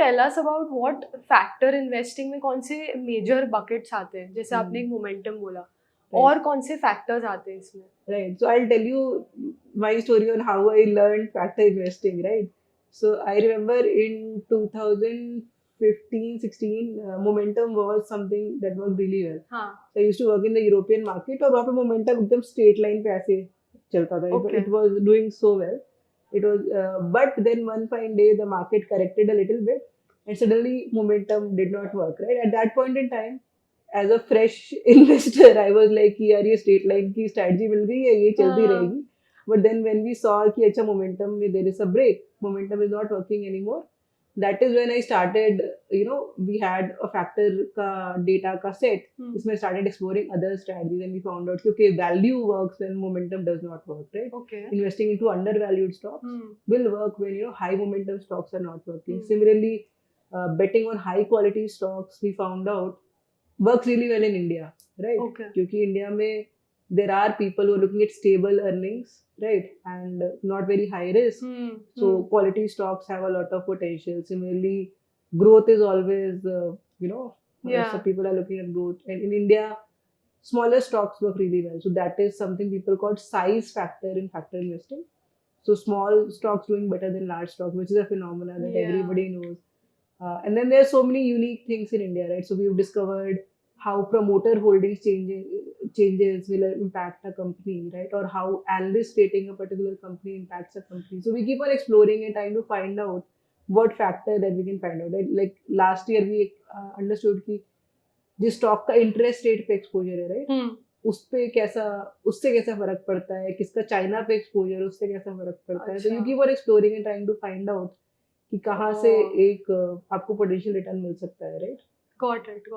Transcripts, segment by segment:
Tell us about what factor investing में कौन से मेजर बकेट्स आते हैं, जैसे आपने एक मोमेंटम बोला, और कौन से फैक्टर्स आते हैं इसमें? Right. So I'll tell you my story on how I learned factor investing, right? So I remember in 2015, 16, momentum was something that worked really well. हाँ. So I used to work in the European market और वहाँ पे momentum एकदम straight line पे ऐसे चलता था. Okay. It was doing so well. It was, but then one fine day the market corrected a little bit and suddenly momentum did not work, right? At that point in time, as a fresh investor I was like कि यार ये straight line की strategy मिल गई है, ये चलती रहेगी. But then when we saw कि अच्छा मोमेंटम में there is a break, momentum is not working anymore, that is when I started, you know, we had a factor का डेटा का सेट, इसमें started exploring other strategies and we found out कि okay value works when momentum does not work, right? Okay. Investing into undervalued stocks will work when, you know, high momentum stocks are not working. Similarly, betting on high quality stocks we found out works really well in India, right? Okay. क्योंकि India में there are people who are looking at stable earnings, right, and not very high risk. So quality stocks have a lot of potential. Similarly, growth is always, you know, so people are looking at growth. And in India, smaller stocks work really well. So that is something people call size factor in factor investing. So small stocks doing better than large stocks, which is a phenomenon that everybody knows. And then there are so many unique things in India, right? So we've discovered how promoter holdings changes will impact a company, right? Or how analyst rating a particular company impacts a company. So we keep on exploring and trying to find out what factor that we can find out. Right? Like last year we understood कि जिस stock का interest rate पे exposure है, right, उस पे कैसा, उससे कैसा फर्क पड़ता है, किसका चाइना पे एक्सपोजर है उससे कैसा फर्क पड़ता है. तो you keep on exploring and trying to find out कि कहाँ से एक आपको पोटेंशियल रिटर्न मिल सकता है, राइट? Got it.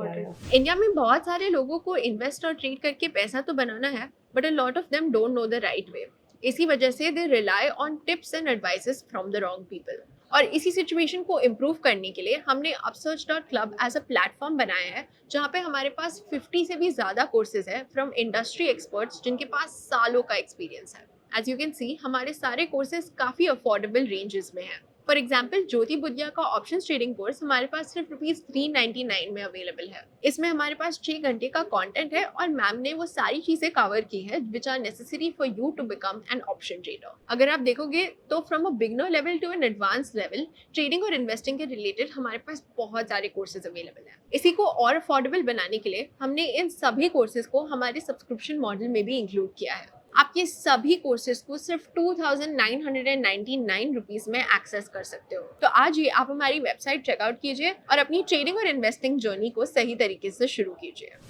इंडिया में बहुत सारे लोगों को इन्वेस्ट और ट्रेड करके पैसा तो बनाना है, but a lot of them don't know the right way. इसी वजह से they rely on tips and advices from the wrong people. और इसी सिचुएशन को इम्प्रूव करने के लिए हमने upsurge.club एज अ प्लेटफॉर्म बनाया है, जहाँ पे हमारे पास 50 से भी ज़्यादा कोर्सेज है फ्रॉम इंडस्ट्री एक्सपर्ट्स जिनके पास सालों का एक्सपीरियंस है. एज यू कैन सी, हमारे सारे कोर्सेज काफ़ी अफोर्डेबल रेंजेस में हैं. फॉर एग्जाम्पल, ज्योति बुद्धिया का ऑप्शंस ट्रेडिंग कोर्स हमारे पास सिर्फ ₹399 में अवेलेबल है. इसमें हमारे पास 6 घंटे का कंटेंट है और मैम ने वो सारी चीजें कवर की है which are necessary for you to become an option trader. अगर आप देखोगे तो from a beginner level to an advance level, trading और इन्वेस्टिंग के रिलेटेड हमारे पास बहुत सारे कोर्सेज अवेलेबल हैं. इसी को और अफोर्डेबल बनाने के लिए हमने इन सभी कोर्सेज को हमारे सब्सक्रिप्शन मॉडल में भी इंक्लूड किया है. आप ये सभी कोर्सेज को सिर्फ 2,999 रुपीज में एक्सेस कर सकते हो. तो आज ही आप हमारी वेबसाइट चेकआउट कीजिए और अपनी ट्रेडिंग और इन्वेस्टिंग जर्नी को सही तरीके से शुरू कीजिए.